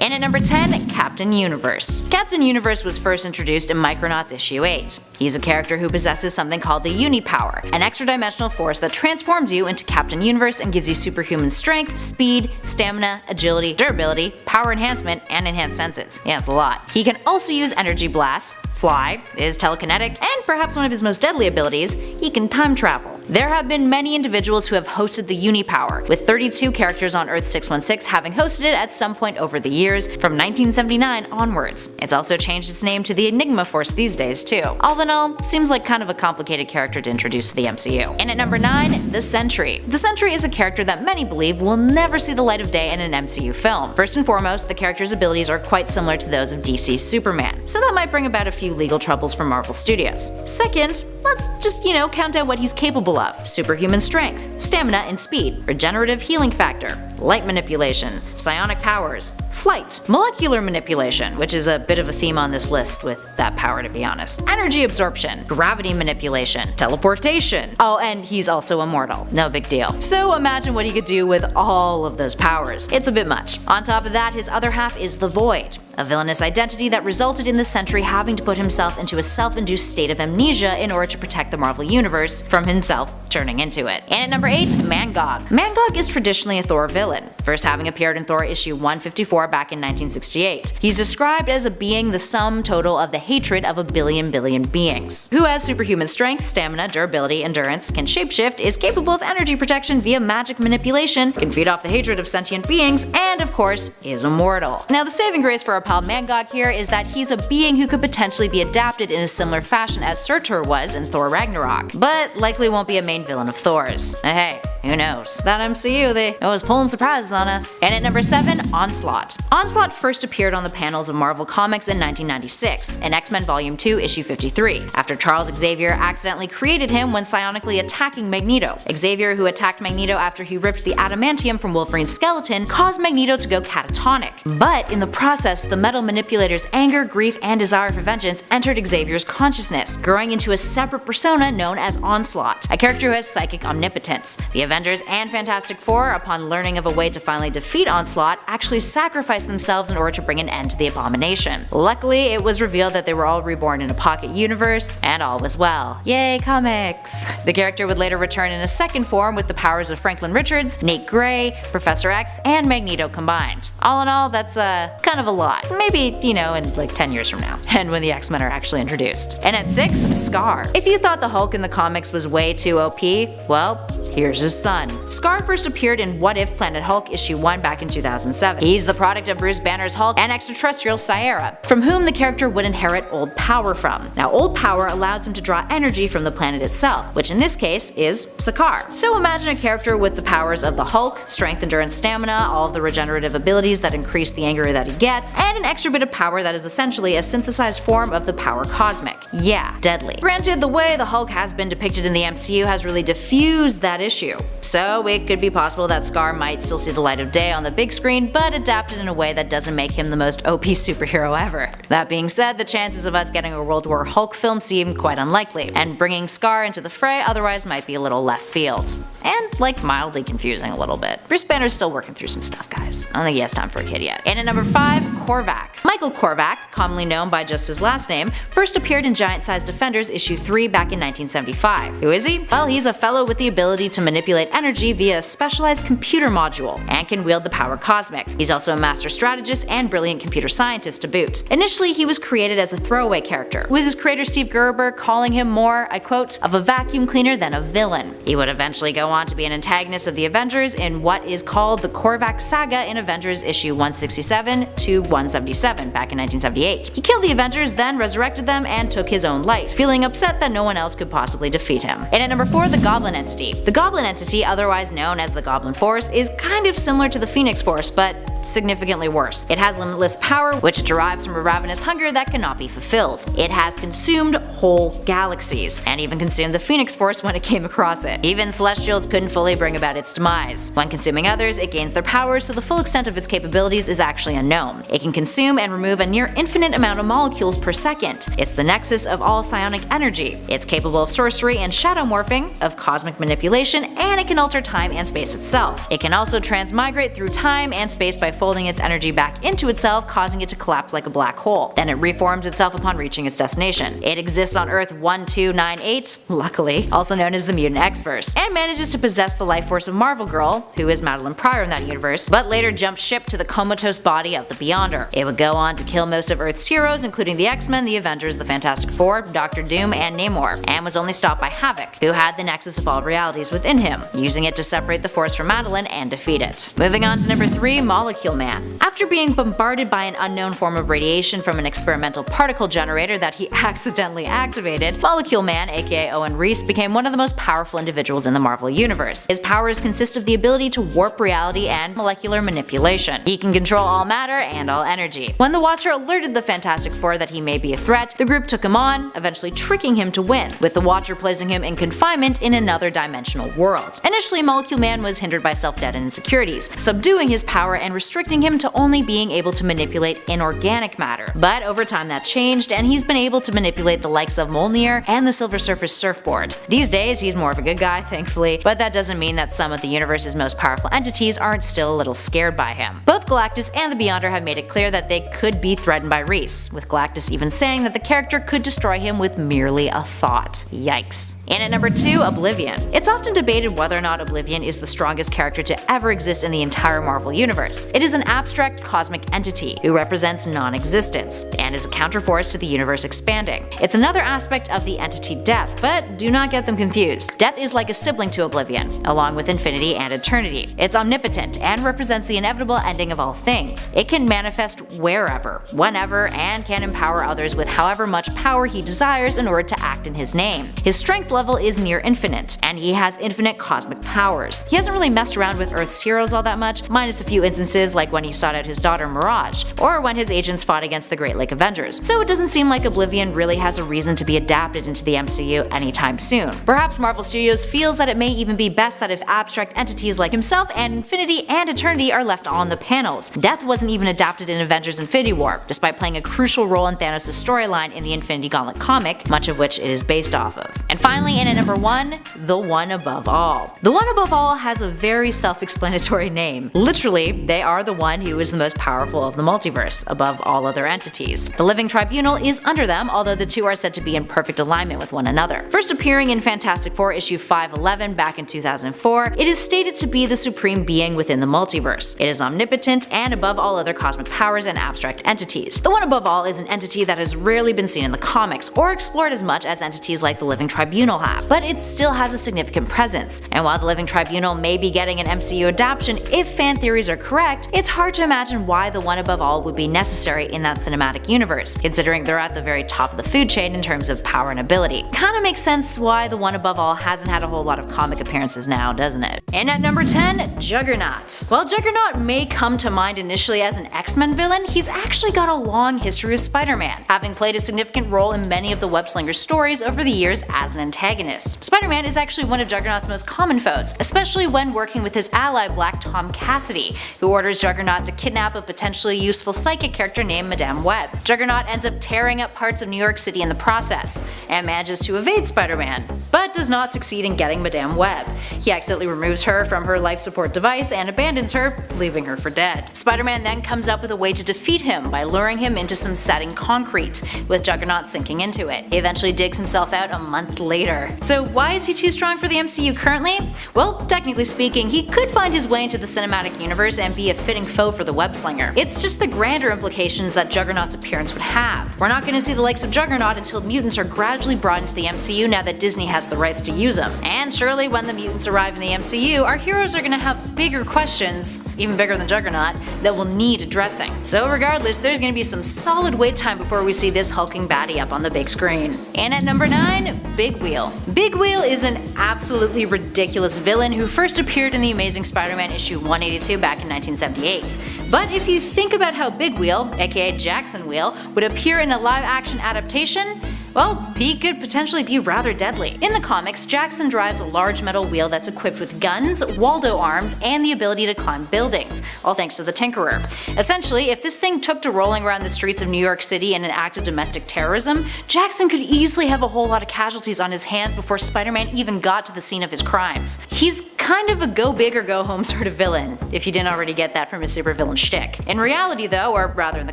And at number 10, Captain Universe. Captain Universe was first introduced in Micronauts issue 8. He's a character who possesses something called the Unipower, an extra-dimensional force that transforms you into Captain Universe and gives you superhuman strength, speed, stamina, agility, durability, power enhancement, and enhanced senses. Yeah, it's a lot. He can also use energy blasts, fly, is telekinetic, and perhaps one of his most deadly abilities, he can time travel. There have been many individuals who have hosted the Unipower, with 32 characters on Earth 616 having hosted it at some point over the years, from 1979 onwards. It's also changed its name to the Enigma Force these days too. All in all, seems like kind of a complicated character to introduce to the MCU. And at number 9, the Sentry. The Sentry is a character that many believe will never see the light of day in an MCU film. First and foremost, the character's abilities are quite similar to those of DC's Superman, so that might bring about a few legal troubles for Marvel Studios. Second, let's just, count out what he's capable of. Superhuman strength, stamina and speed, regenerative healing factor, light manipulation, psionic powers, flight, molecular manipulation, which is a bit of a theme on this list with that power to be honest, energy absorption, gravity manipulation, teleportation. Oh, and he's also immortal. No big deal. So imagine what he could do with all of those powers. It's a bit much. On top of that, his other half is the Void, a villainous identity that resulted in the Sentry having to put himself into a self-induced state of amnesia in order to protect the Marvel Universe from himself turning into it. And at number 8, Mangok. Mangok is traditionally a Thor villain, first having appeared in Thor issue 154 back in 1968. He's described as a being the sum total of the hatred of a billion beings, who has superhuman strength, stamina, durability, endurance, can shapeshift, is capable of energy protection via magic manipulation, can feed off the hatred of sentient beings, and of course, is immortal. Now the saving grace for our pal Mangok here is that he's a being who could potentially be adapted in a similar fashion as Surtur was in Thor Ragnarok, but likely won't be a main villain of Thor's. Hey, who knows? That MCU, they always pulling surprises on us. And at number 7, Onslaught. Onslaught first appeared on the panels of Marvel Comics in 1996, in X-Men Volume 2, issue 53, after Charles Xavier accidentally created him when psionically attacking Magneto. Xavier, who attacked Magneto after he ripped the adamantium from Wolverine's skeleton, caused Magneto to go catatonic. But in the process, the metal manipulator's anger, grief, and desire for vengeance entered Xavier's consciousness, growing into a separate persona known as Onslaught, a character who has psychic omnipotence. The Avengers and Fantastic Four, upon learning of a way to finally defeat Onslaught, actually sacrificed themselves in order to bring an end to the abomination. Luckily, it was revealed that they were all reborn in a pocket universe, and all was well. Yay, comics! The character would later return in a second form with the powers of Franklin Richards, Nate Gray, Professor X, and Magneto combined. All in all, that's kind of a lot. Maybe, in like 10 years from now, and when the X-Men are actually introduced. And at 6, Scar. If you thought the Hulk in the comics was way too OP, well, here's his son. Scar first appeared in What If Planet Hulk issue 1 back in 2007. He's the product of Bruce Banner's Hulk and extraterrestrial Sierra, from whom the character would inherit old power from. Now, old power allows him to draw energy from the planet itself, which in this case is Sakaar. So imagine a character with the powers of the Hulk, strength, endurance, stamina, all of the regenerative abilities that increase the anger that he gets, and an extra bit of power that is essentially a synthesized form of the power cosmic. Yeah, deadly. Granted, the way the Hulk has been depicted in the MCU has really diffused that issue, so it could be possible that Scar might still see the light of day on the big screen, but adapted in a way that doesn't make him the most OP superhero ever. That being said, the chances of us getting a World War Hulk film seem quite unlikely, and bringing Scar into the fray otherwise might be a little left field. And mildly confusing a little bit. Bruce Banner's still working through some stuff, guys. I don't think he has time for a kid yet. And at number 5, Korvac. Michael Korvac, commonly known by just his last name, first appeared in Giant Size Defenders issue 3 back in 1975. Who is he? Well, he's a fellow with the ability to manipulate energy via a specialized computer module, and can wield the power cosmic. He's also a master strategist and brilliant computer scientist to boot. Initially, he was created as a throwaway character, with his creator Steve Gerber calling him more, I quote, of a vacuum cleaner than a villain. He would eventually go on to be an antagonist of the Avengers in what is called the Korvac Saga in Avengers issue 167 to 177 back in 1978. He killed the Avengers, then resurrected them and took his own life, feeling upset that no one else could possibly defeat him. And at number 4, the Goblin Entity. The Goblin Entity, otherwise known as the Goblin Force, is kind of similar to the Phoenix Force, but significantly worse. It has limitless power, which derives from a ravenous hunger that cannot be fulfilled. It has consumed whole galaxies, and even consumed the Phoenix Force when it came across it. Even Celestials couldn't fully bring about its demise. When consuming others, it gains their powers, so the full extent of its capabilities is actually unknown. It can consume and remove a near infinite amount of molecules per second. It's the nexus of all psionic energy. It's capable of sorcery and shadow morphing, of cosmic manipulation, and it can alter time and space itself. It can also transmigrate through time and space by by folding its energy back into itself, causing it to collapse like a black hole. Then it reforms itself upon reaching its destination. It exists on Earth 1298, luckily, also known as the Mutant X-verse, and manages to possess the life force of Marvel Girl, who is Madeline Pryor in that universe, but later jumps ship to the comatose body of the Beyonder. It would go on to kill most of Earth's heroes, including the X-Men, the Avengers, the Fantastic Four, Doctor Doom, and Namor, and was only stopped by Havoc, who had the nexus of all realities within him, using it to separate the Force from Madeline and defeat it. Moving on to number 3, Molecule Man. After being bombarded by an unknown form of radiation from an experimental particle generator that he accidentally activated, Molecule Man, aka Owen Reese, became one of the most powerful individuals in the Marvel Universe. His powers consist of the ability to warp reality and molecular manipulation. He can control all matter and all energy. When the Watcher alerted the Fantastic Four that he may be a threat, the group took him on, eventually tricking him to win, with the Watcher placing him in confinement in another dimensional world. Initially, Molecule Man was hindered by self-deadened insecurities, subduing his power and restricting him to only being able to manipulate inorganic matter. But over time that changed, and he's been able to manipulate the likes of Mjolnir and the Silver Surfer's surfboard. These days, he's more of a good guy, thankfully, but that doesn't mean that some of the universe's most powerful entities aren't still a little scared by him. Both Galactus and the Beyonder have made it clear that they could be threatened by Reese, with Galactus even saying that the character could destroy him with merely a thought. Yikes. And at number 2, Oblivion. It's often debated whether or not Oblivion is the strongest character to ever exist in the entire Marvel Universe. It is an abstract cosmic entity who represents non-existence, and is a counterforce to the universe expanding. It's another aspect of the entity Death, but do not get them confused. Death is like a sibling to Oblivion, along with Infinity and Eternity. It's omnipotent and represents the inevitable ending of all things. It can manifest wherever, whenever, and can empower others with however much power he desires in order to act in his name. His strength level is near infinite, and he has infinite cosmic powers. He hasn't really messed around with Earth's heroes all that much, minus a few instances like when he sought out his daughter Mirage, or when his agents fought against the Great Lake Avengers. So it doesn't seem like Oblivion really has a reason to be adapted into the MCU anytime soon. Perhaps Marvel Studios feels that it may even be best that if abstract entities like himself and Infinity and Eternity are left on the panels. Death wasn't even adapted in Avengers Infinity War, despite playing a crucial role in Thanos' storyline in the Infinity Gauntlet comic, much of which it is based off of. And finally, in at number 1, The One Above All. The One Above All has a very self-explanatory name. Literally, they are the one who is the most powerful of the multiverse, above all other entities. The Living Tribunal is under them, although the two are said to be in perfect alignment with one another. First appearing in Fantastic Four issue 511 back in 2004, it is stated to be the supreme being within the multiverse. It is omnipotent and above all other cosmic powers and abstract entities. The One Above All is an entity that has rarely been seen in the comics or explored as much as entities like the Living Tribunal have, but it still has a significant presence. And while the Living Tribunal may be getting an MCU adaptation if fan theories are correct, it's hard to imagine why the One Above All would be necessary in that cinematic universe, considering they're at the very top of the food chain in terms of power and ability. Kinda makes sense why the One Above All hasn't had a whole lot of comic appearances now, doesn't it? And at number 10, Juggernaut. While Juggernaut may come to mind initially as an X-Men villain, he's actually got a long history with Spider-Man, having played a significant role in many of the Web-Slinger's stories over the years as an antagonist. Spider-Man is actually one of Juggernaut's most common foes, especially when working with his ally Black Tom Cassidy, who orders Juggernaut to kidnap a potentially useful psychic character named Madame Web. Juggernaut ends up tearing up parts of New York City in the process, and manages to evade Spider-Man, but does not succeed in getting Madame Web. He accidentally removes her from her life support device and abandons her, leaving her for dead. Spider-Man then comes up with a way to defeat him by luring him into some setting concrete, with Juggernaut sinking into it. He eventually digs himself out a month later. So why is he too strong for the MCU currently? Well, technically speaking, he could find his way into the cinematic universe and be a fitting foe for the Web-Slinger. It's just the grander implications that Juggernaut's appearance would have. We're not going to see the likes of Juggernaut until mutants are gradually brought into the MCU now that Disney has the rights to use them. And surely when the mutants arrive in the MCU, our heroes are going to have bigger questions, even bigger than Juggernaut, that will need addressing. So regardless, there's going to be some solid wait time before we see this hulking baddie up on the big screen. And at number 9, Big Wheel. Big Wheel is an absolutely ridiculous villain who first appeared in the Amazing Spider-Man issue 182 back in 1978. But if you think about how Big Wheel, aka Jackson Wheel, would appear in a live-action adaptation, Well, he could potentially be rather deadly. In the comics, Jackson drives a large metal wheel that's equipped with guns, Waldo arms, and the ability to climb buildings, all thanks to the Tinkerer. Essentially, if this thing took to rolling around the streets of New York City in an act of domestic terrorism, Jackson could easily have a whole lot of casualties on his hands before Spider-Man even got to the scene of his crimes. He's kind of a go big or go home sort of villain, if you didn't already get that from his supervillain shtick. In reality though, or rather in the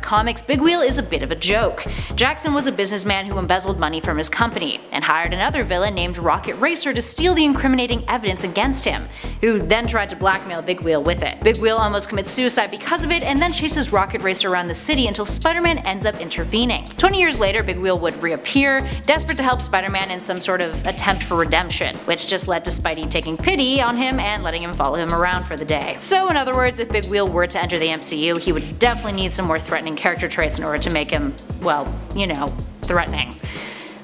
comics, Big Wheel is a bit of a joke. Jackson was a businessman who embezzled money from his company, and hired another villain named Rocket Racer to steal the incriminating evidence against him, who then tried to blackmail Big Wheel with it. Big Wheel almost commits suicide because of it, and then chases Rocket Racer around the city until Spider-Man ends up intervening. 20 years later, Big Wheel would reappear, desperate to help Spider-Man in some sort of attempt for redemption, which just led to Spidey taking pity on him and letting him follow him around for the day. So in other words, if Big Wheel were to enter the MCU, he would definitely need some more threatening character traits in order to make him, well, you know, threatening.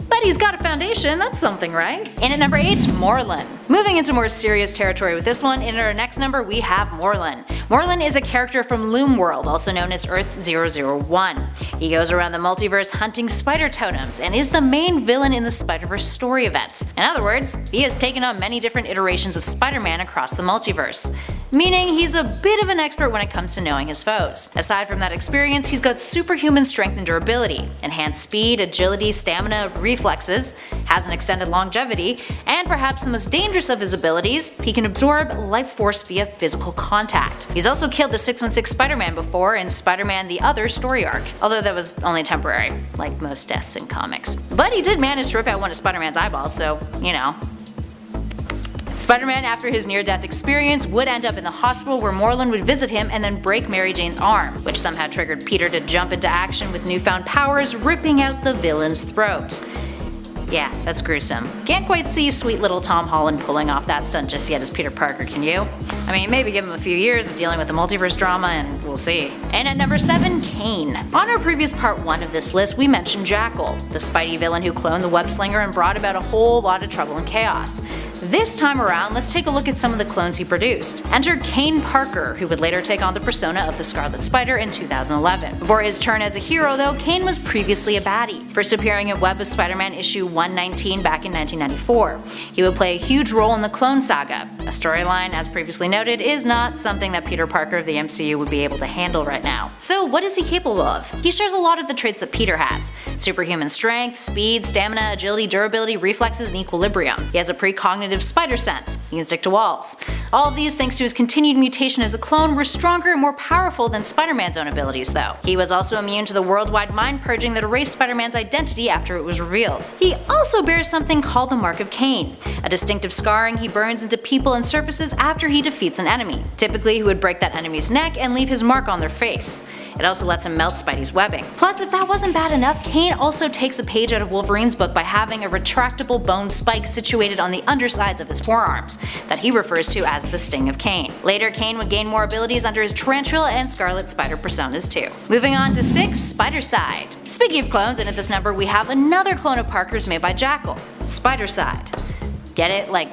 But he's got a foundation, that's something, right? In at number 8, Moreland. Moving into more serious territory with this one, in our next number we have Moreland. Moreland is a character from Loom World, also known as Earth 001. He goes around the multiverse hunting spider totems, and is the main villain in the Spider-Verse story event. In other words, he has taken on many different iterations of Spider-Man across the multiverse, meaning he's a bit of an expert when it comes to knowing his foes. Aside from that experience, he's got superhuman strength and durability, enhanced speed, agility, stamina, reflexes, has an extended longevity, and perhaps the most dangerous of his abilities, he can absorb life force via physical contact. He's also killed the 616 Spider-Man before in Spider-Man the Other story arc, although that was only temporary, like most deaths in comics. But he did manage to rip out one of Spider-Man's eyeballs, so, you know. Spider-Man, after his near-death experience, would end up in the hospital where Moreland would visit him and then break Mary Jane's arm, which somehow triggered Peter to jump into action with newfound powers, ripping out the villain's throat. Yeah, that's gruesome. Can't quite see sweet little Tom Holland pulling off that stunt just yet as Peter Parker, can you? I mean, maybe give him a few years of dealing with the multiverse drama and we'll see. And at number 7, Kane. On our previous part 1 of this list, we mentioned Jackal, the Spidey villain who cloned the web slinger and brought about a whole lot of trouble and chaos. This time around, let's take a look at some of the clones he produced. Enter Kane Parker, who would later take on the persona of the Scarlet Spider in 2011. Before his turn as a hero though, Kane was previously a baddie, first appearing in Web of Spider-Man issue 119 back in 1994. He would play a huge role in the Clone Saga. A storyline, as previously noted, is not something that Peter Parker of the MCU would be able to handle right now. So what is he capable of? He shares a lot of the traits that Peter has. Superhuman strength, speed, stamina, agility, durability, reflexes, and equilibrium. He has a precognitive spider sense. He can stick to walls. All of these, thanks to his continued mutation as a clone, were stronger and more powerful than Spider-Man's own abilities though. He was also immune to the worldwide mind purging that erased Spider-Man's identity after it was revealed. He also bears something called the Mark of Kane, a distinctive scarring he burns into people and surfaces after he defeats an enemy. Typically, he would break that enemy's neck and leave his mark on their face. It also lets him melt Spidey's webbing. Plus, if that wasn't bad enough, Kane also takes a page out of Wolverine's book by having a retractable bone spike situated on the undersides of his forearms, that he refers to as the Sting of Kane. Later, Kane would gain more abilities under his Tarantula and Scarlet Spider personas too. Moving on to 6, Spiderside. Speaking of clones, and at this number we have another clone of Parker's made by Jackal, Spiderside. Get it? Like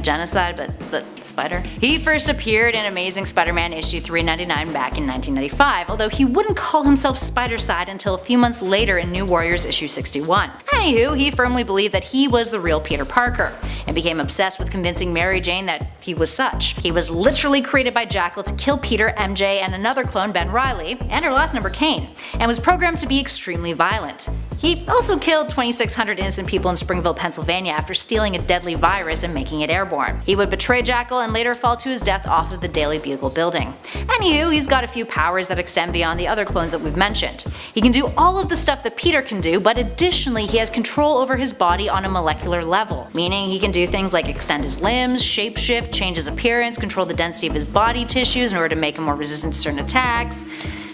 genocide, but spider? He first appeared in Amazing Spider-Man issue 399 back in 1995, although he wouldn't call himself Spiderside until a few months later in New Warriors issue 61. Anywho, he firmly believed that he was the real Peter Parker, and became obsessed with convincing Mary Jane that he was such. He was literally created by Jackal to kill Peter, MJ, and another clone, Ben Reilly, and her last number Kane, and was programmed to be extremely violent. He also killed 2,600 innocent people in Springville, Pennsylvania after stealing a deadly virus and making it airborne. He would betray Jackal and later fall to his death off of the Daily Bugle building. Anywho, he's got a few powers that extend beyond the other clones that we've mentioned. He can do all of the stuff that Peter can do, but additionally he has control over his body on a molecular level, meaning he can do things like extend his limbs, shapeshift, change his appearance, control the density of his body tissues in order to make him more resistant to certain attacks.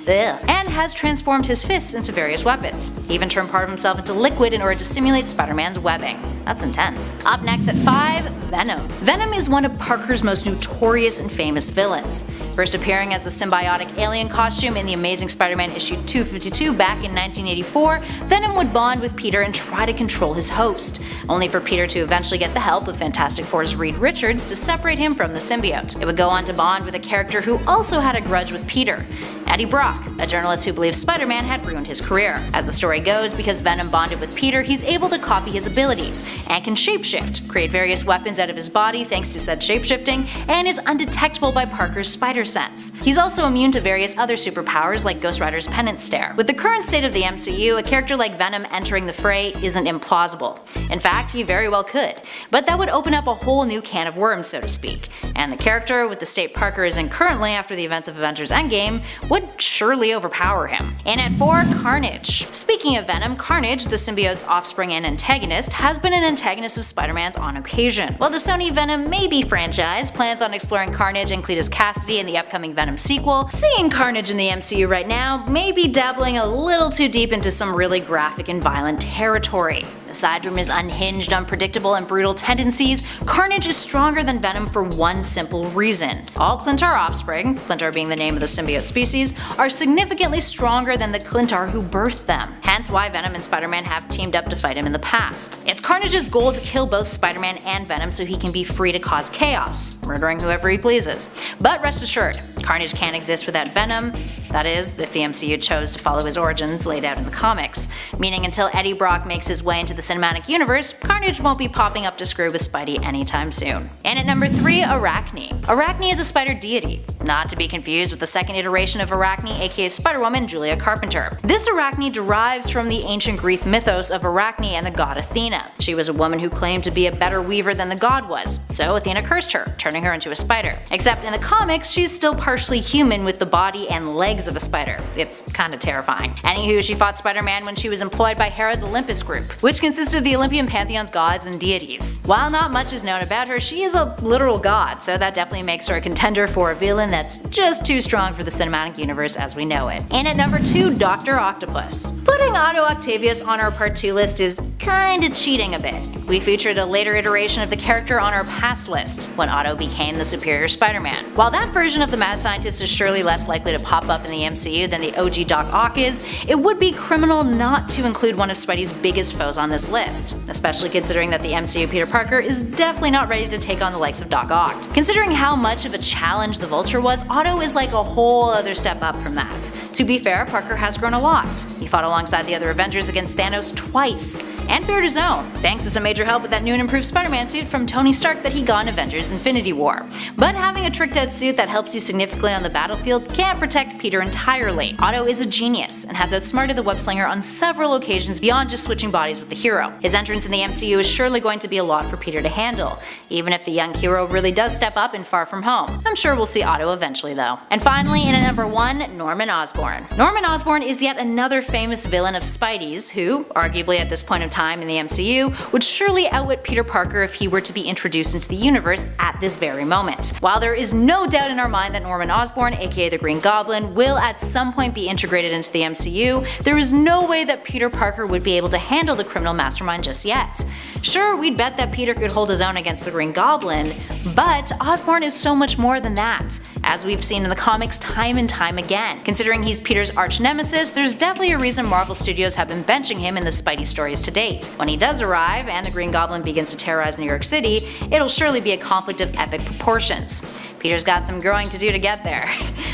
And has transformed his fists into various weapons. He even turned part of himself into liquid in order to simulate Spider-Man's webbing. That's intense. Up next at 5, Venom. Venom is one of Parker's most notorious and famous villains. First appearing as the symbiotic alien costume in the Amazing Spider-Man issue 252 back in 1984, Venom would bond with Peter and try to control his host, only for Peter to eventually get the help of Fantastic Four's Reed Richards to separate him from the symbiote. It would go on to bond with a character who also had a grudge with Peter, Eddie Brock, a journalist who believes Spider-Man had ruined his career. As the story goes, because Venom bonded with Peter, he's able to copy his abilities, and can shapeshift, create various weapons out of his body thanks to said shapeshifting, and is undetectable by Parker's spider sense. He's also immune to various other superpowers like Ghost Rider's penance stare. With the current state of the MCU, a character like Venom entering the fray isn't implausible. In fact, he very well could, but that would open up a whole new can of worms, so to speak, and the character, with the state Parker is in currently after the events of Avengers Endgame, would surely overpower him. And at 4, Carnage. Speaking of Venom, Carnage, the symbiote's offspring and antagonist, has been an antagonist of Spider-Man's on occasion. While the Sony Venom Maybe franchise plans on exploring Carnage and Cletus Cassidy in the upcoming Venom sequel, seeing Carnage in the MCU right now may be dabbling a little too deep into some really graphic and violent territory. Aside from his unhinged, unpredictable, and brutal tendencies, Carnage is stronger than Venom for one simple reason. All Clintar offspring, Clintar being the name of the symbiote species, are significantly stronger than the Clintar who birthed them, hence why Venom and Spider-Man have teamed up to fight him in the past. It's Carnage's goal to kill both Spider-Man and Venom so he can be free to cause chaos, murdering whoever he pleases. But rest assured, Carnage can't exist without Venom, that is, if the MCU chose to follow his origins laid out in the comics, meaning until Eddie Brock makes his way into the cinematic universe, Carnage won't be popping up to screw with Spidey anytime soon. And at number 3, Arachne. Arachne is a spider deity, not to be confused with the second iteration of Arachne, aka Spider-Woman Julia Carpenter. This Arachne derives from the ancient Greek mythos of Arachne and the god Athena. She was a woman who claimed to be a better weaver than the god was, so Athena cursed her, turning her into a spider. Except in the comics, she's still partially human with the body and legs of a spider. It's kinda terrifying. Anywho, she fought Spider-Man when she was employed by Hera's Olympus group, which consisted of the Olympian pantheon's gods and deities. While not much is known about her, she is a literal god, so that definitely makes her a contender for a villain that's just too strong for the cinematic universe as we know it. And at number 2, Dr. Octopus. Putting Otto Octavius on our part 2 list is kinda cheating a bit. We featured a later iteration of the character on our past list, when Otto became the superior Spider-Man. While that version of the mad scientist is surely less likely to pop up in the MCU than the OG Doc Ock is, it would be criminal not to include one of Spidey's biggest foes on this list, especially considering that the MCU Peter Parker is definitely not ready to take on the likes of Doc Ock. Considering how much of a challenge the Vulture was, Otto is like a whole other step up from that. To be fair, Parker has grown a lot. He fought alongside the other Avengers against Thanos twice, and bared his own, thanks to some major help with that new and improved Spider-Man suit from Tony Stark that he got in Avengers Infinity War. But having a tricked out suit that helps you significantly on the battlefield can't protect Peter entirely. Otto is a genius, and has outsmarted the web-slinger on several occasions beyond just switching bodies with the hero. His entrance in the MCU is surely going to be a lot for Peter to handle, even if the young hero really does step up in Far From Home. I'm sure we'll see Otto eventually though. And finally, in at number 1, Norman Osborn. Norman Osborn is yet another famous villain of Spidey's who, arguably at this point of time in the MCU, would surely outwit Peter Parker if he were to be introduced into the universe at this very moment. While there is no doubt in our mind that Norman Osborn, aka the Green Goblin, will at some point be integrated into the MCU, there is no way that Peter Parker would be able to handle the criminal mastermind just yet. Sure, we'd bet that Peter could hold his own against the Green Goblin, but Osborn is so much more than that, as we've seen in the comics time and time again. Considering he's Peter's arch nemesis, there's definitely a reason Marvel Studios have been benching him in the Spidey stories to date. When he does arrive, and the Green Goblin begins to terrorize New York City, it'll surely be a conflict of epic proportions. Peter's got some growing to do to get there.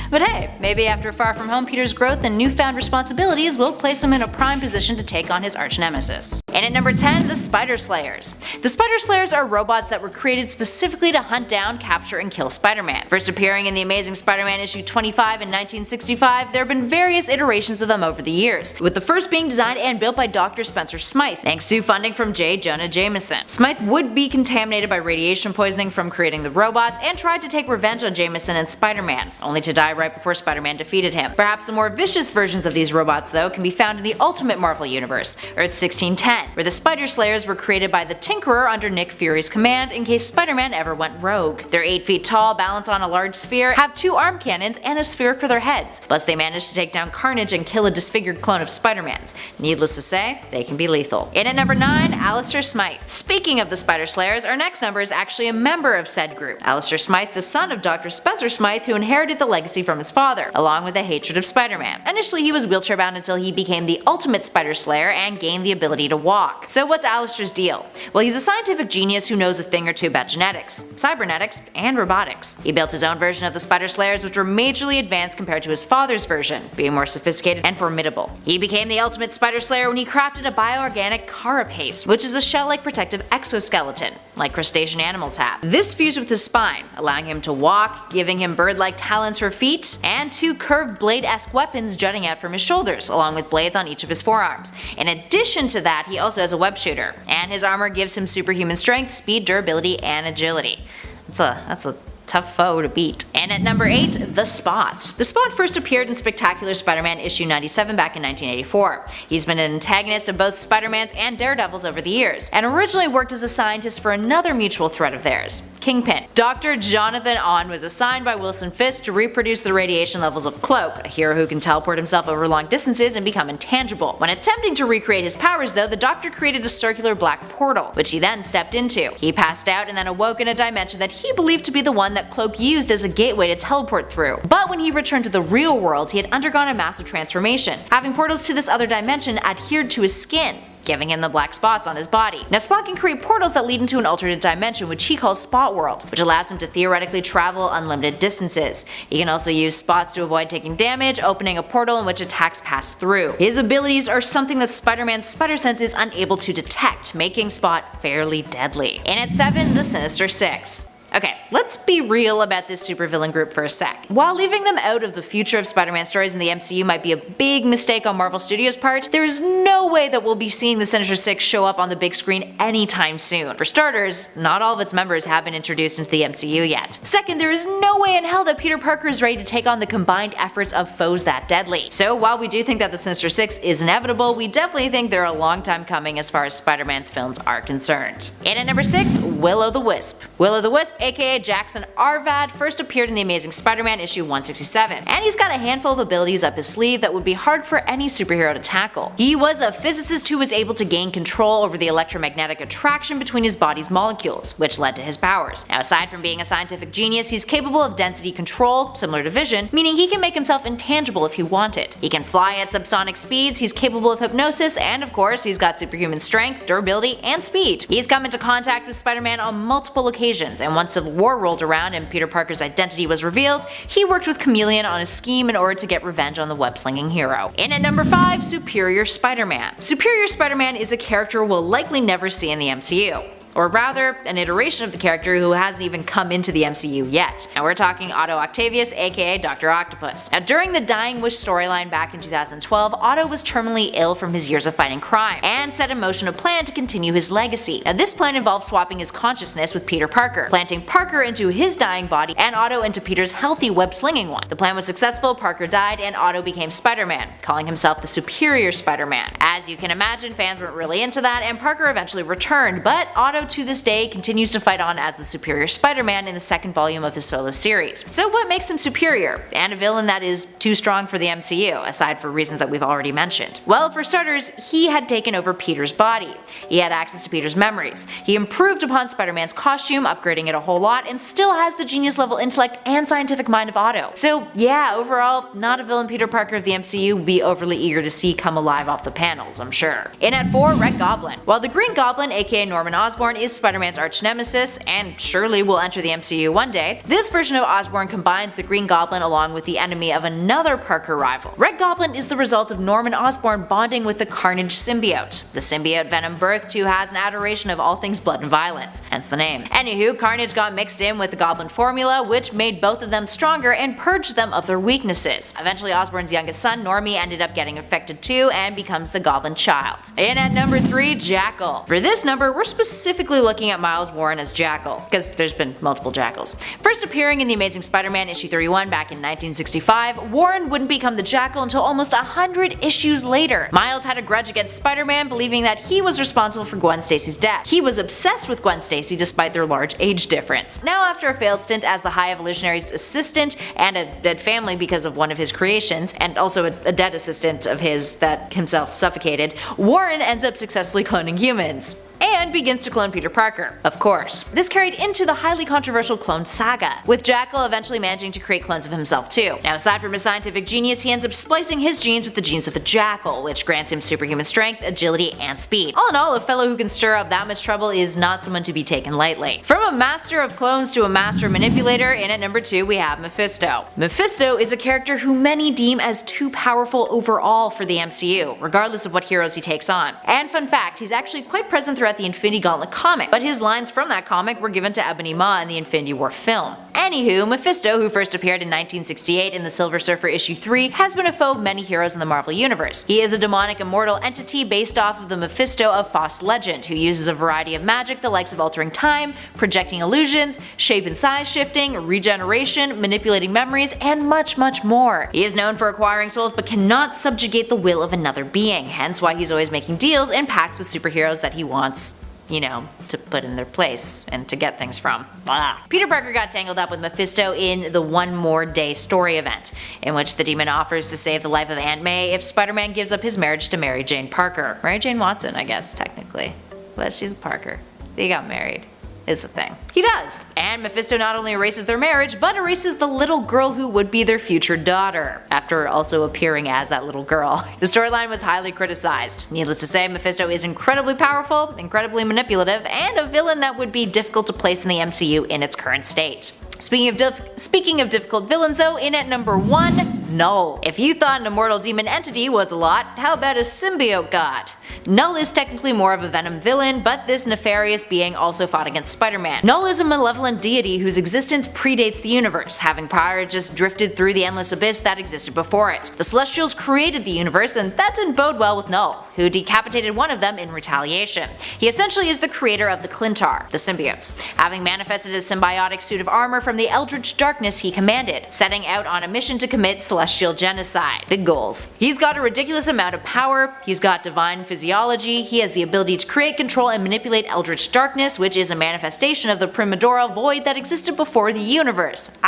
But hey, maybe after Far From Home, Peter's growth and newfound responsibilities will place him in a prime position to take on his arch nemesis. And at number 10, the SpiderSlayers. The SpiderSlayers are robots that were created specifically to hunt down, capture, and kill Spider-Man. First appearing in the Amazing Spider-Man issue 25 in 1965, there have been various iterations of them over the years, with the first being designed and built by Dr. Spencer Smythe, thanks to funding from J. Jonah Jameson. Smythe would be contaminated by radiation poisoning from creating the robots and tried to take revenge on Jameson and Spider-Man, only to die right before Spider-Man defeated him. Perhaps the more vicious versions of these robots though can be found in the Ultimate Marvel Universe, Earth 1610, where the SpiderSlayers were created by the Tinkerer under Nick Fury's command in case Spider-Man ever went rogue. They're 8 feet tall, balance on a large sphere, have 2 arm cannons and a sphere for their heads, plus they managed to take down Carnage and kill a disfigured clone of Spider-Man's. Needless to say, they can be lethal. And at number 9, Alistar Smite. Speaking of the SpiderSlayers, our next number is actually a member of said group. Alistar Smite, the son of Dr. Spencer Smythe, who inherited the legacy from his father, along with a hatred of Spider-Man. Initially he was wheelchair bound until he became the ultimate SpiderSlayer and gained the ability to walk. walk. So what's Alistar's deal? Well, he's a scientific genius who knows a thing or two about genetics, cybernetics, and robotics. He built his own version of the SpiderSlayers, which were majorly advanced compared to his father's version, being more sophisticated and formidable. He became the ultimate SpiderSlayer when he crafted a bioorganic carapace, which is a shell-like protective exoskeleton, like crustacean animals have. This fused with his spine, allowing him to walk, giving him bird-like talons for feet, and two curved blade-esque weapons jutting out from his shoulders, along with blades on each of his forearms. In addition to that, he also has a web shooter, and his armor gives him superhuman strength, speed, durability, and agility. That's a tough foe to beat. And at number 8, The Spot. The Spot first appeared in Spectacular Spider-Man issue 97 back in 1984. He's been an antagonist of both Spider-Man's and Daredevil's over the years, and originally worked as a scientist for another mutual threat of theirs, Kingpin. Dr. Jonathan Ahn was assigned by Wilson Fisk to reproduce the radiation levels of Cloak, a hero who can teleport himself over long distances and become intangible. When attempting to recreate his powers though, the Doctor created a circular black portal, which he then stepped into. He passed out and then awoke in a dimension that he believed to be the one that Cloak used as a gateway to teleport through. But when he returned to the real world, he had undergone a massive transformation. Having portals to this other dimension adhered to his skin, giving him the black spots on his body. Now Spot can create portals that lead into an alternate dimension, which he calls Spot World, which allows him to theoretically travel unlimited distances. He can also use spots to avoid taking damage, opening a portal in which attacks pass through. His abilities are something that Spider-Man's spider sense is unable to detect, making Spot fairly deadly. And at 7, the Sinister Six. Okay, let's be real about this supervillain group for a sec. While leaving them out of the future of Spider-Man stories in the MCU might be a big mistake on Marvel Studios' part, there is no way that we'll be seeing the Sinister Six show up on the big screen anytime soon. For starters, not all of its members have been introduced into the MCU yet. Second, there is no way in hell that Peter Parker is ready to take on the combined efforts of foes that deadly. So while we do think that the Sinister Six is inevitable, we definitely think they're a long time coming as far as Spider-Man's films are concerned. And at number 6, Will-O-the-Wisp. Will-O-the-Wisp, aka Jackson Arvad, first appeared in the Amazing Spider-Man issue 167, and he's got a handful of abilities up his sleeve that would be hard for any superhero to tackle. He was a physicist who was able to gain control over the electromagnetic attraction between his body's molecules, which led to his powers. Now aside from being a scientific genius, he's capable of density control, similar to Vision, meaning he can make himself intangible if he wanted. He can fly at subsonic speeds, he's capable of hypnosis, and of course he's got superhuman strength, durability, and speed. He's come into contact with Spider-Man on multiple occasions, and once Civil War rolled around and Peter Parker's identity was revealed, he worked with Chameleon on a scheme in order to get revenge on the web-slinging hero. In at number 5, Superior Spider-Man. Superior Spider-Man is a character we'll likely never see in the MCU. Or rather, an iteration of the character who hasn't even come into the MCU yet. And we're talking Otto Octavius, aka Dr. Octopus. Now during the Dying Wish storyline back in 2012, Otto was terminally ill from his years of fighting crime, and set in motion a plan to continue his legacy. Now this plan involved swapping his consciousness with Peter Parker, planting Parker into his dying body and Otto into Peter's healthy web-slinging one. The plan was successful, Parker died, and Otto became Spider-Man, calling himself the Superior Spider-Man. As you can imagine, fans weren't really into that, and Parker eventually returned, but Otto to this day continues to fight on as the Superior Spider-Man in the second volume of his solo series. So what makes him superior, and a villain that is too strong for the MCU, aside for reasons that we've already mentioned? Well, for starters, he had taken over Peter's body. He had access to Peter's memories. He improved upon Spider-Man's costume, upgrading it a whole lot, and still has the genius level intellect and scientific mind of Otto. So yeah, overall, not a villain Peter Parker of the MCU would be overly eager to see come alive off the panels, I'm sure. In at 4, Red Goblin. While the Green Goblin, aka Norman Osborn, is Spider-Man's arch nemesis, and surely will enter the MCU one day, this version of Osborn combines the Green Goblin along with the enemy of another Parker rival. Red Goblin is the result of Norman Osborn bonding with the Carnage symbiote. The symbiote Venom birthed who has an adoration of all things blood and violence, hence the name. Anywho, Carnage got mixed in with the Goblin formula, which made both of them stronger and purged them of their weaknesses. Eventually Osborn's youngest son, Normie, ended up getting infected too and becomes the Goblin Child. And at number 3, Jackal. For this number, we're specifically looking at Miles Warren as Jackal, because there's been multiple Jackals. First appearing in the Amazing Spider-Man issue 31 back in 1965, Warren wouldn't become the Jackal until almost 100 issues later. Miles had a grudge against Spider-Man, believing that he was responsible for Gwen Stacy's death. He was obsessed with Gwen Stacy despite their large age difference. Now after a failed stint as the High Evolutionary's assistant and a dead family because of one of his creations, and also a dead assistant of his that himself suffocated, Warren ends up successfully cloning humans, and begins to clone clone Peter Parker, of course. This carried into the highly controversial clone saga, with Jackal eventually managing to create clones of himself too. Now aside from his scientific genius, he ends up splicing his genes with the genes of a Jackal, which grants him superhuman strength, agility, and speed. All in all, a fellow who can stir up that much trouble is not someone to be taken lightly. From a master of clones to a master manipulator, in at number 2 we have Mephisto. Mephisto is a character who many deem as too powerful overall for the MCU, regardless of what heroes he takes on. And fun fact, he's actually quite present throughout the Infinity Gauntlet comic, but his lines from that comic were given to Ebony Maw in the Infinity War film. Anywho, Mephisto, who first appeared in 1968 in the Silver Surfer issue 3, has been a foe of many heroes in the Marvel Universe. He is a demonic immortal entity based off of the Mephisto of Faust's legend, who uses a variety of magic the likes of altering time, projecting illusions, shape and size shifting, regeneration, manipulating memories, and much more. He is known for acquiring souls but cannot subjugate the will of another being, hence why he's always making deals and pacts with superheroes that he wants, you know, to put in their place and to get things from. Blah. Peter Parker got tangled up with Mephisto in the One More Day story event, in which the demon offers to save the life of Aunt May if Spider-Man gives up his marriage to Mary Jane Parker. Mary Jane Watson, I guess, technically. But she's a Parker. They got married. Is a thing. He does. And Mephisto not only erases their marriage, but erases the little girl who would be their future daughter, after also appearing as that little girl. The storyline was highly criticized. Needless to say, Mephisto is incredibly powerful, incredibly manipulative, and a villain that would be difficult to place in the MCU in its current state. Speaking of difficult villains though, in at number 1, Null. If you thought an immortal demon entity was a lot, how about a symbiote god? Null is technically more of a Venom villain, but this nefarious being also fought against Spider-Man. Null is a malevolent deity whose existence predates the universe, having prior just drifted through the endless abyss that existed before it. The Celestials created the universe, and that didn't bode well with Null, who decapitated one of them in retaliation. He essentially is the creator of the Clintar, the symbiotes, having manifested a symbiotic suit of armor from the eldritch darkness he commanded, setting out on a mission to commit celestial genocide. Big goals. He's got a ridiculous amount of power, he's got divine physiology, he has the ability to create, control, and manipulate eldritch darkness, which is a manifestation of the primordial void that existed before the universe.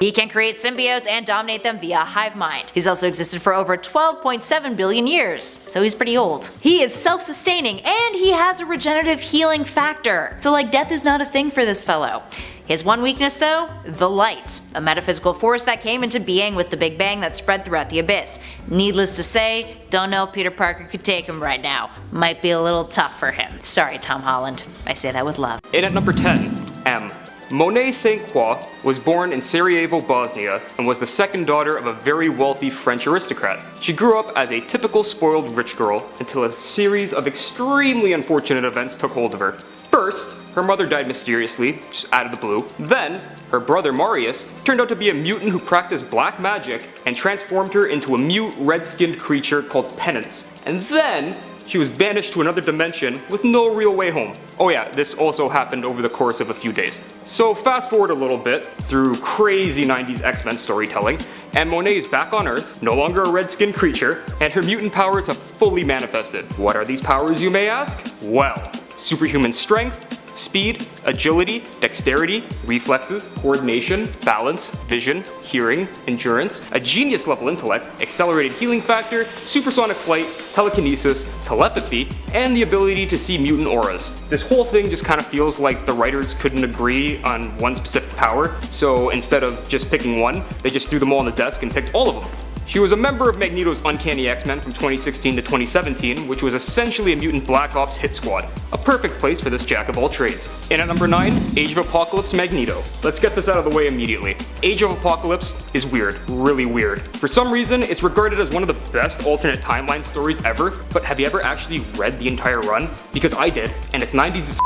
He can create symbiotes and dominate them via hive mind. He's also existed for over 12.7 billion years, so he's pretty old. He is self-sustaining, and he has a regenerative healing factor. So like, death is not a thing for this fellow. His one weakness though? The light, a metaphysical force that came into being with the Big Bang that spread throughout the abyss. Needless to say, don't know if Peter Parker could take him right now. Might be a little tough for him. Sorry, Tom Holland. I say that with love. In at number 10, M. Monet St. Croix was born in Sarajevo, Bosnia, and was the second daughter of a very wealthy French aristocrat. She grew up as a typical spoiled rich girl until a series of extremely unfortunate events took hold of her. First, her mother died mysteriously, just out of the blue. Then, her brother Marius turned out to be a mutant who practiced black magic and transformed her into a mute red-skinned creature called Penance. And then, she was banished to another dimension with no real way home. Oh yeah, this also happened over the course of a few days. So fast forward a little bit through crazy 90s X-Men storytelling, and Monet is back on Earth, no longer a red-skinned creature, and her mutant powers have fully manifested. What are these powers, you may ask? Well, superhuman strength, speed, agility, dexterity, reflexes, coordination, balance, vision, hearing, endurance, a genius level intellect, accelerated healing factor, supersonic flight, telekinesis, telepathy, and the ability to see mutant auras. This whole thing just kind of feels like the writers couldn't agree on one specific power, so instead of just picking one, they just threw them all on the desk and picked all of them. She was a member of Magneto's Uncanny X-Men from 2016 to 2017, which was essentially a mutant Black Ops hit squad. A perfect place for this jack of all trades. In at number 9, Age of Apocalypse Magneto. Let's get this out of the way immediately. Age of Apocalypse is weird, really weird. For some reason, it's regarded as one of the best alternate timeline stories ever, but have you ever actually read the entire run? Because I did, and it's 90s as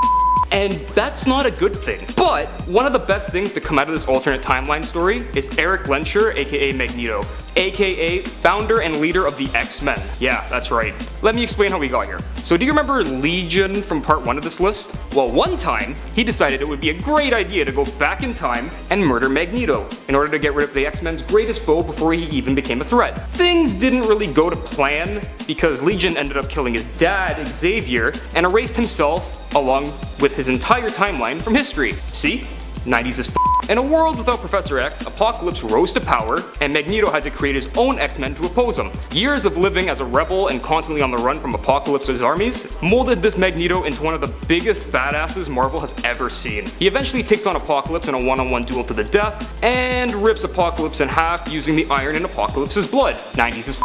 and that's not a good thing. But one of the best things to come out of this alternate timeline story is Eric Lehnsherr, aka Magneto, aka founder and leader of the X-Men. Yeah, that's right. Let me explain how we got here. So do you remember Legion from part 1 of this list? Well, one time, he decided it would be a great idea to go back in time and murder Magneto in order to get rid of the X-Men's greatest foe before he even became a threat. Things didn't really go to plan because Legion ended up killing his dad, Xavier, and erased himself along with his entire timeline from history. See? 90s as In a world without Professor X, Apocalypse rose to power, and Magneto had to create his own X-Men to oppose him. Years of living as a rebel and constantly on the run from Apocalypse's armies molded this Magneto into one of the biggest badasses Marvel has ever seen. He eventually takes on Apocalypse in a one-on-one duel to the death, and rips Apocalypse in half using the iron in Apocalypse's blood. 90s as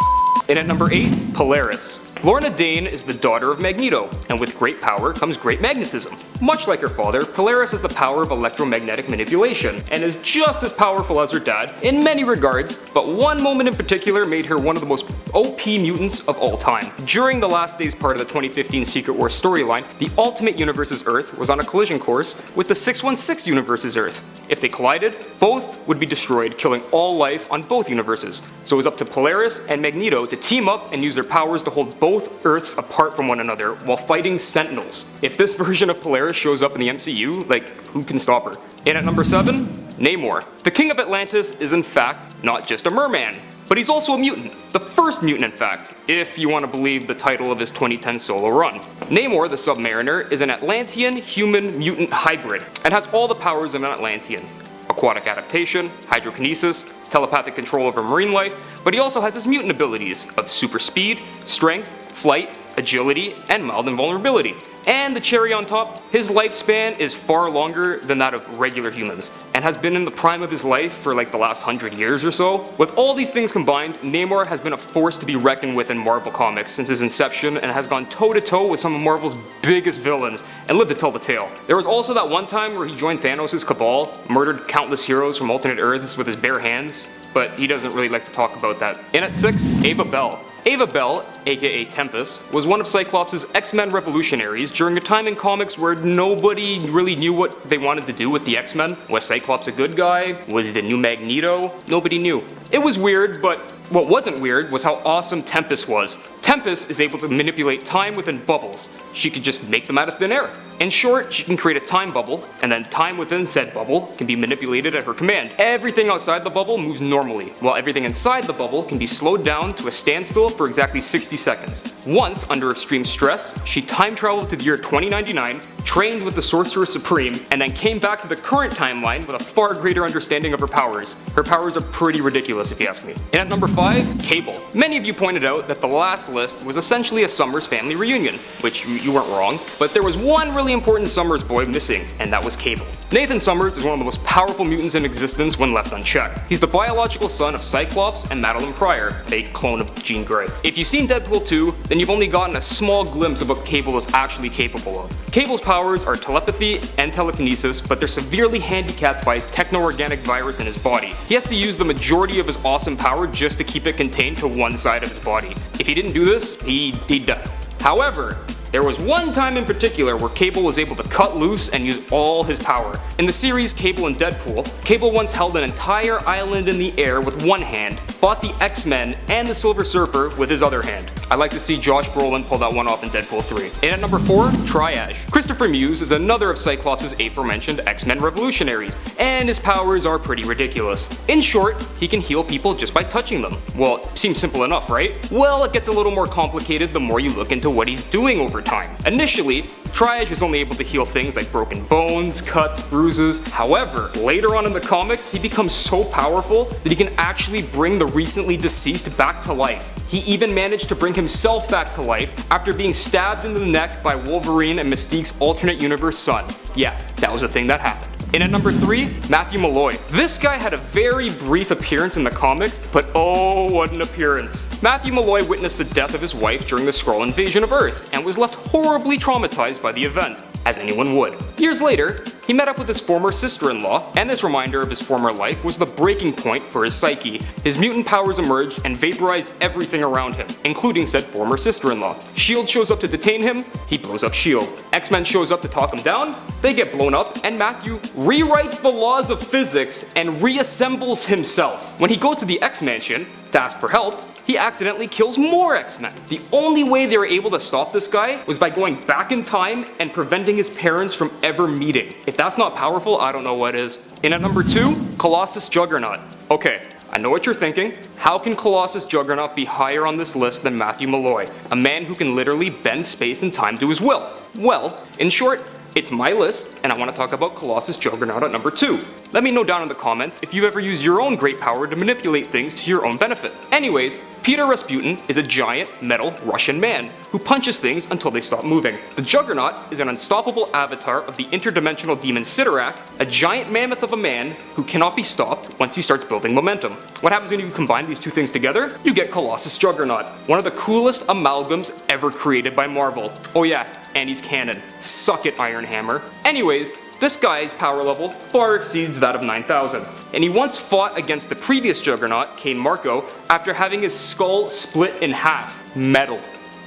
And at number 8, Polaris. Lorna Dane is the daughter of Magneto, and with great power comes great magnetism. Much like her father, Polaris has the power of electromagnetic manipulation, and is just as powerful as her dad in many regards, but one moment in particular made her one of the most OP mutants of all time. During the last days part of the 2015 Secret Wars storyline, the Ultimate Universe's Earth was on a collision course with the 616 Universe's Earth. If they collided, both would be destroyed, killing all life on both universes. So it was up to Polaris and Magneto to team up and use their powers to hold both Earths apart from one another while fighting Sentinels. If this version of Polaris shows up in the MCU, like, who can stop her? And at number 7, Namor. The King of Atlantis is in fact not just a merman, but he's also a mutant. The first mutant, in fact, if you want to believe the title of his 2010 solo run. Namor, the Submariner, is an Atlantean human mutant hybrid, and has all the powers of an Atlantean. Aquatic adaptation, hydrokinesis, telepathic control over marine life, but he also has his mutant abilities of super speed, strength, flight, agility, and mild invulnerability. And the cherry on top, his lifespan is far longer than that of regular humans, and has been in the prime of his life for like the last 100 years or so. With all these things combined, Namor has been a force to be reckoned with in Marvel Comics since his inception, and has gone toe to toe with some of Marvel's biggest villains, and lived to tell the tale. There was also that one time where he joined Thanos' cabal, murdered countless heroes from alternate Earths with his bare hands, but he doesn't really like to talk about that. And at 6, Ava Bell. Ava Bell, aka Tempest, was one of Cyclops' X-Men revolutionaries during a time in comics where nobody really knew what they wanted to do with the X-Men. Was Cyclops a good guy? Was he the new Magneto? Nobody knew. It was weird, but what wasn't weird was how awesome Tempest was. Tempest is able to manipulate time within bubbles. She could just make them out of thin air. In short, she can create a time bubble, and then time within said bubble can be manipulated at her command. Everything outside the bubble moves normally, while everything inside the bubble can be slowed down to a standstill for exactly 60 seconds. Once, under extreme stress, she time traveled to the year 2099, trained with the Sorcerer Supreme, and then came back to the current timeline with a far greater understanding of her powers. Her powers are pretty ridiculous if you ask me. And at number 5, Cable. Many of you pointed out that the last list was essentially a Summers family reunion, which you weren't wrong, but there was one really important Summers boy missing, and that was Cable. Nathan Summers is one of the most powerful mutants in existence when left unchecked. He's the biological son of Cyclops and Madeline Pryor, a clone of Jean Grey. If you've seen Deadpool 2, then you've only gotten a small glimpse of what Cable is actually capable of. Cable's powers are telepathy and telekinesis, but they're severely handicapped by his techno-organic virus in his body. He has to use the majority of his awesome power just to keep it contained to one side of his body. If he didn't do this, he'd die. However, there was one time in particular where Cable was able to cut loose and use all his power. In the series Cable and Deadpool, Cable once held an entire island in the air with one hand, fought the X-Men and the Silver Surfer with his other hand. I'd like to see Josh Brolin pull that one off in Deadpool 3. And at number 4, Triage. Christopher Muse is another of Cyclops' aforementioned X-Men revolutionaries, and his powers are pretty ridiculous. In short, he can heal people just by touching them. Well, it seems simple enough, right? Well, it gets a little more complicated the more you look into what he's doing over time. Initially, Triage is only able to heal things like broken bones, cuts, bruises. However, later on in the comics, he becomes so powerful that he can actually bring the recently deceased back to life. He even managed to bring himself back to life after being stabbed in the neck by Wolverine and Mystique's alternate universe son. Yeah, that was a thing that happened. And at number 3, Matthew Malloy. This guy had a very brief appearance in the comics, but oh, what an appearance. Matthew Malloy witnessed the death of his wife during the Skrull invasion of Earth, and was left horribly traumatized by the event, as anyone would. Years later, he met up with his former sister-in-law, and this reminder of his former life was the breaking point for his psyche. His mutant powers emerged and vaporized everything around him, including said former sister-in-law. S.H.I.E.L.D. shows up to detain him, he blows up S.H.I.E.L.D. X-Men shows up to talk him down, they get blown up, and Matthew rewrites the laws of physics and reassembles himself. When he goes to the X-Mansion to ask for help, he accidentally kills more X-Men. The only way they were able to stop this guy was by going back in time and preventing his parents from ever meeting. If that's not powerful, I don't know what is. And at number 2, Colossus Juggernaut. Okay, I know what you're thinking. How can Colossus Juggernaut be higher on this list than Matthew Malloy, a man who can literally bend space and time to his will? Well, in short, It's my list, and I want to talk about Colossus Juggernaut at number 2. Let me know down in the comments if you've ever used your own great power to manipulate things to your own benefit. Anyways, Alistar Rasputin is a giant, metal Russian man who punches things until they stop moving. The Juggernaut is an unstoppable avatar of the interdimensional demon Sidorak, a giant mammoth of a man who cannot be stopped once he starts building momentum. What happens when you combine these two things together? You get Colossus Juggernaut, one of the coolest amalgams ever created by Marvel. Oh yeah, and he's canon. Suck it, Iron Hammer. Anyways, this guy's power level far exceeds that of 9,000, and he once fought against the previous Juggernaut, Kane Marco, after having his skull split in half. Metal.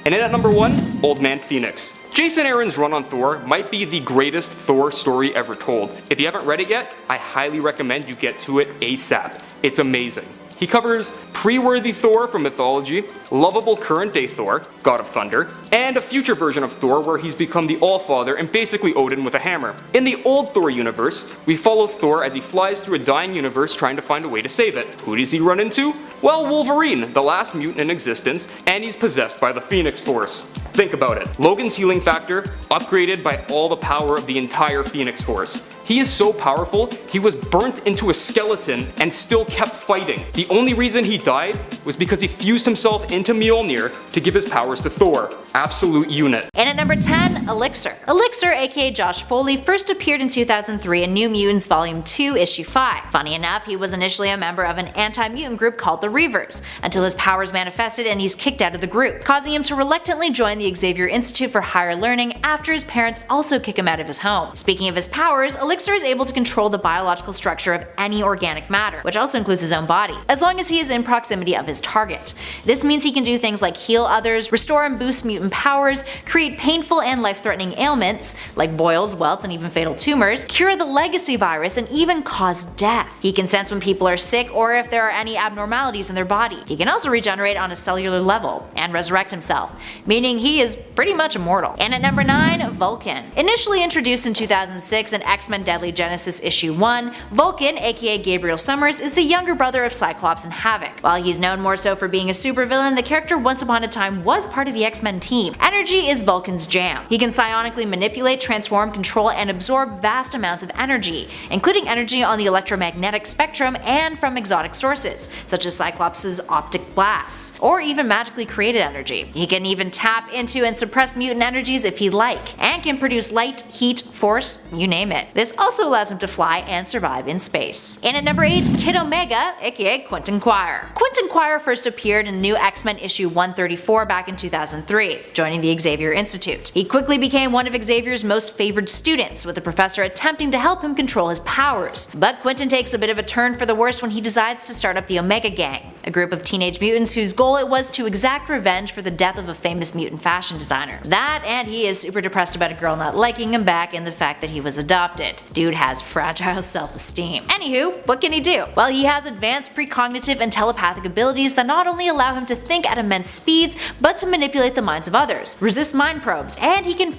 And in at number 1, Old Man Phoenix. Jason Aaron's run on Thor might be the greatest Thor story ever told. If you haven't read it yet, I highly recommend you get to it ASAP. It's amazing. He covers pre-worthy Thor from mythology, lovable current-day Thor, God of Thunder, and a future version of Thor where he's become the All-Father and basically Odin with a hammer. In the old Thor universe, we follow Thor as he flies through a dying universe trying to find a way to save it. Who does he run into? Well, Wolverine, the last mutant in existence, and he's possessed by the Phoenix Force. Think about it. Logan's healing factor, upgraded by all the power of the entire Phoenix Force. He is so powerful, he was burnt into a skeleton and still kept fighting. The only reason he died was because he fused himself into Mjolnir to give his powers to Thor. Absolute unit. And at number 10, Elixir. Elixir, aka Josh Foley, first appeared in 2003 in New Mutants Volume 2, Issue 5. Funny enough, he was initially a member of an anti-mutant group called the Reavers, until his powers manifested and he's kicked out of the group, causing him to reluctantly join the Xavier Institute for Higher Learning after his parents also kick him out of his home. Speaking of his powers, Elixir is able to control the biological structure of any organic matter, which also includes his own body, as long as he is in proximity of his target. This means he can do things like heal others, restore and boost mutant powers, create painful and life-threatening ailments, like boils, welts, and even fatal tumors, cure the legacy virus, and even cause death. He can sense when people are sick or if there are any abnormalities in their body. He can also regenerate on a cellular level, and resurrect himself, meaning he is pretty much immortal. And at number 9, Vulcan. Initially introduced in 2006 in X-Men Deadly Genesis Issue 1, Vulcan, aka Gabriel Summers, is the younger brother of Cyclops and Havoc. While he's known more so for being a supervillain, the character once upon a time was part of the X-Men team. Energy is Vulcan's jam. He can psionically manipulate, transform, control, and absorb vast amounts of energy, including energy on the electromagnetic spectrum and from exotic sources, such as Cyclops' optic blasts, or even magically created energy. He can even tap into and suppress mutant energies if he'd like, and can produce light, heat, force, you name it. This also allows him to fly and survive in space. And at number 8, Kid Omega, aka Quentin Quire. Quentin Quire first appeared in New X-Men issue 134 back in 2003, joining the Xavier Institute. He quickly became one of Xavier's most favored students, with the professor attempting to help him control his powers. But Quentin takes a bit of a turn for the worse when he decides to start up the Omega Gang, a group of teenage mutants whose goal it was to exact revenge for the death of a famous mutant fashion designer. That, and he is super depressed about a girl not liking him back and the fact that he was adopted. Dude has fragile self-esteem. Anywho, what can he do? Well, he has advanced precognitive and telepathic abilities that not only allow him to think at immense speeds, but to manipulate the minds of others, resist mind probes, and he can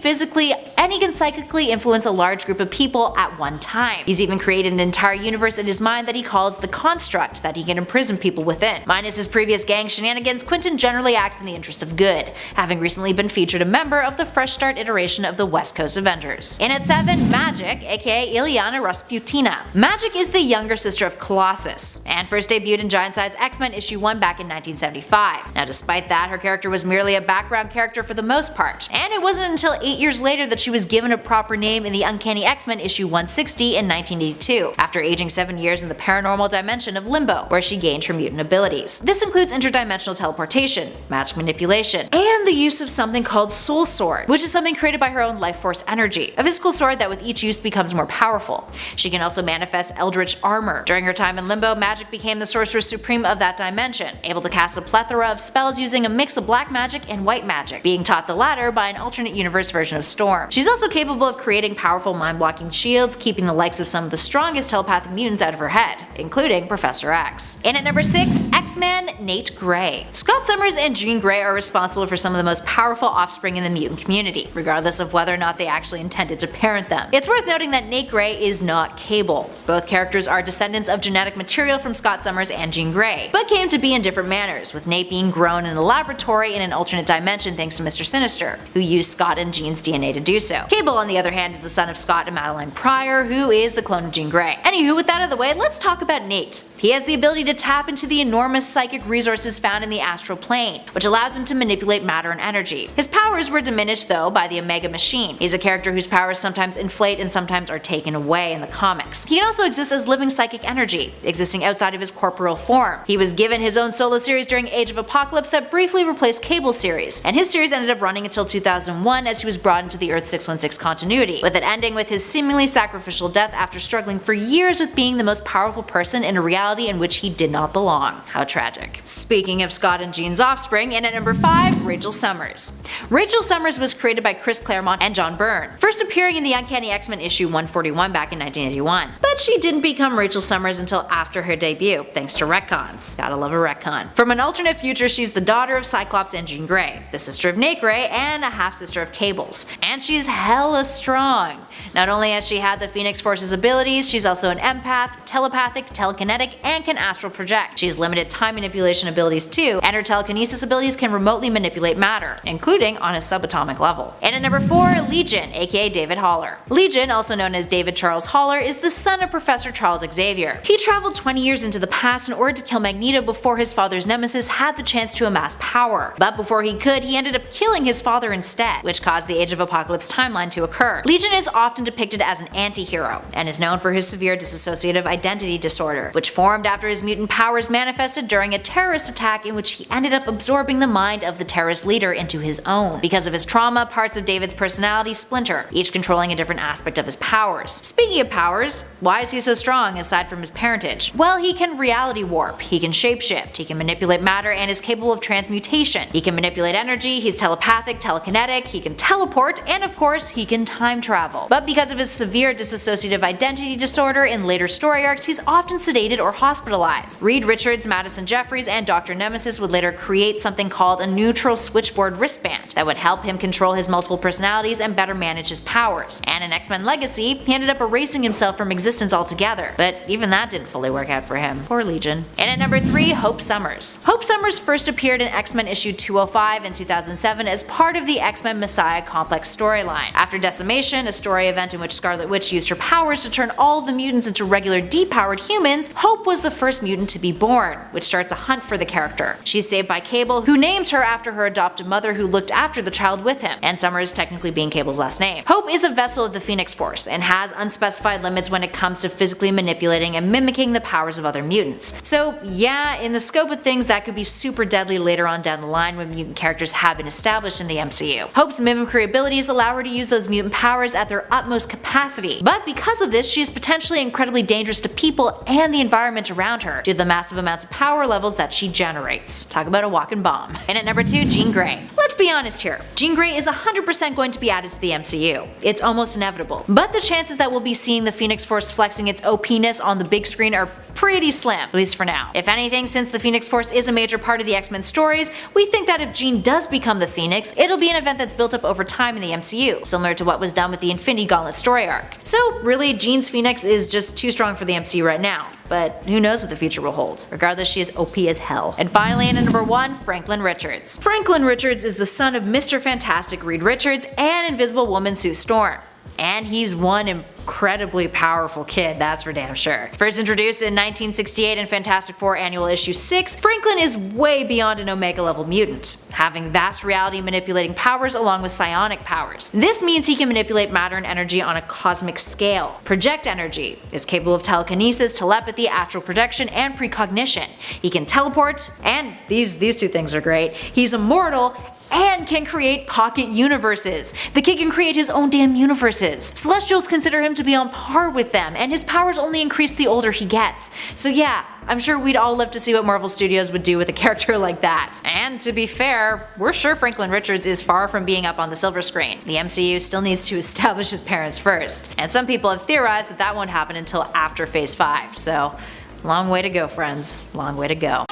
psychically influence a large group of people at one time. He's even created an entire universe in his mind that he calls the Construct that he can imprison people within. Minus his previous gang shenanigans, Quentin generally acts in the interest of good, having recently been featured a member of the Fresh Start iteration of the West Coast Avengers. And at 7, Magik, aka Illana Rasputina. Magik is the younger sister of Colossus, and first debuted in Giant Size X-Men issue 1 back in 1975. Now despite that, her character was merely a background character for the most part, and it wasn't until 8 years later that she was given a proper name in the Uncanny X-Men issue 160 in 1982, after aging 7 years in the paranormal dimension of Limbo, where she gained her mutant abilities. This includes interdimensional teleportation, magic manipulation, and the use of something called Soul Sword, which is something created by her own life force energy, a physical sword that with each use becomes more powerful. She can also manifest eldritch armor. During her time in Limbo, Magik became the sorceress supreme of that dimension, able to cast a plethora of spells using a mix of black magic and white magic, being taught the latter by an alternate universe version of Storm. She's also capable of creating powerful mind-blocking shields, keeping the likes of some of the strongest telepathic mutants out of her head, including Professor X. And at number 6, X-Man Nate Gray. Scott Summers and Jean Grey are responsible for some of the most powerful offspring in the mutant community, regardless of whether or not they actually intended to parent them. It's worth noting that Nate Gray is not Cable. Both characters are descendants of genetic material from Scott Summers and Jean Grey, but came to be in different manners, with Nate being grown in a laboratory in an alternate dimension thanks to Mr. Sinister, who used Scott and Jean's DNA to do so. Cable, on the other hand, is the son of Scott and Madeline Pryor, who is the clone of Jean Grey. Anywho, with that out of the way, let's talk about Nate. He has the ability to tap into the enormous psychic resources found in the astral plane, which allows him to manipulate matter and energy. His powers were diminished though by the Omega Machine. He's a character whose powers sometimes inflate and sometimes are taken away in the comics. He can also exist as living psychic energy, existing outside of his corporeal form. He was given his own solo series during Age of Apocalypse that briefly replaced Cable's series, and his series ended up running until 2001 as he was brought into the Earth 616 continuity, with it ending with his seemingly sacrificial death after struggling for years with being the most powerful person in a reality in which he did not belong. How tragic. Speaking of Scott and Jean's offspring, and at number 5, Rachel Summers. Rachel Summers was created by Chris Claremont and John Byrne, first appearing in the Uncanny X-Men issue 141 back in 1981. But she didn't become Rachel Summers until after her debut, thanks to retcons. Gotta love a retcon. From an alternate future, she's the daughter of Cyclops and Jean Grey, the sister of Nate Grey, and a half-sister of Cable's. And she's hella strong. Not only has she had the Phoenix Force's abilities, she's also an empath, telepathic, telekinetic, and can astral project. She has limited time manipulation abilities too, and her telekinesis abilities can remotely manipulate matter, including on a subatomic level. And at number 4, Legion, aka David Haller. Legion, also known as David Charles Haller, is the son of Professor Charles Xavier. He traveled 20 years into the past in order to kill Magneto before his father's nemesis had the chance to amass power. But before he could, he ended up killing his father instead, which caused the Age of Apocalypse timeline to occur. Legion is often depicted as an anti-hero, and is known for his severe dissociative identity disorder, which formed after his mutant powers manifested during a terrorist attack in which he ended up absorbing the mind of the terrorist leader into his own. Because of his trauma, parts of David's personality splinter, each controlling a different aspect of his powers. Speaking of powers, why is he so strong aside from his parentage? Well, he can reality warp, he can shapeshift, he can manipulate matter, and is capable of transmutation. He can manipulate energy, he's telepathic, telekinetic, he can teleport, and of course, he can time travel. But because of his severe dissociative identity disorder in later story arcs, he's often sedated or hospitalized. Reed Richards, Madison Jeffries, and Dr. Nemesis would later create something called a neutral switchboard wristband that would help him control his multiple personalities and better manage his powers. And in X-Men Legacy, he ended up erasing himself from existence altogether, but even that didn't fully work out for him. Poor Legion. And at number 3, Hope Summers. Hope Summers first appeared in X-Men issue 205 in 2007 as part of the X-Men Messiah Complex storyline. After Decimation, a story event in which Scarlet Witch used her powers to turn all of the mutants into regular depowered humans, Hope was the first mutant to be born, which starts a hunt for the character. She's saved by Cable, who names her after her adopted mother who looked after the child with him, and Summers technically being Cable's last name. Hope is a vessel of the Phoenix Force, and has unspecified limits when it comes to physically manipulating and mimicking the powers of other mutants. So yeah, in the scope of things that could be super deadly later on down the line when mutant characters have been established in the MCU. Hope's mimicry abilities allow her to use those mutant powers at their utmost capacity, but because of this, she is potentially incredibly dangerous to people and the environment around her due to the massive amounts of power levels that she generates. Talk about a walking bomb. And at number 2, Jean Grey. Let's be honest here, Jean Grey is 100% going to be added to the MCU. It's almost inevitable, but the chances that we'll be seeing the Phoenix Force flexing its OP-ness on the big screen are pretty slim, at least for now. If anything, since the Phoenix Force is a major part of the X-Men stories, we think that if Jean does become the Phoenix, it'll be an event that's built up over time in the MCU, similar to what was done with the Infinity Gauntlet story arc. So really, Jean's Phoenix is just too strong for the MCU right now, but who knows what the future will hold. Regardless, she is OP as hell. And finally, at number 1, Franklin Richards. Franklin Richards is the son of Mr. Fantastic Reed Richards and Invisible Woman Sue Storm. And he's one incredibly powerful kid, that's for damn sure. First introduced in 1968 in Fantastic Four Annual Issue 6, Franklin is way beyond an Omega level mutant, having vast reality manipulating powers along with psionic powers. This means he can manipulate matter and energy on a cosmic scale, project energy, is capable of telekinesis, telepathy, astral projection, and precognition. He can teleport, and these two things are great. He's immortal and can create pocket universes. The kid can create his own damn universes. Celestials consider him to be on par with them, and his powers only increase the older he gets. So yeah, I'm sure we'd all love to see what Marvel Studios would do with a character like that. And to be fair, we're sure Franklin Richards is far from being up on the silver screen. The MCU still needs to establish his parents first. And some people have theorized that that won't happen until after Phase 5, so long way to go, friends. Long way to go.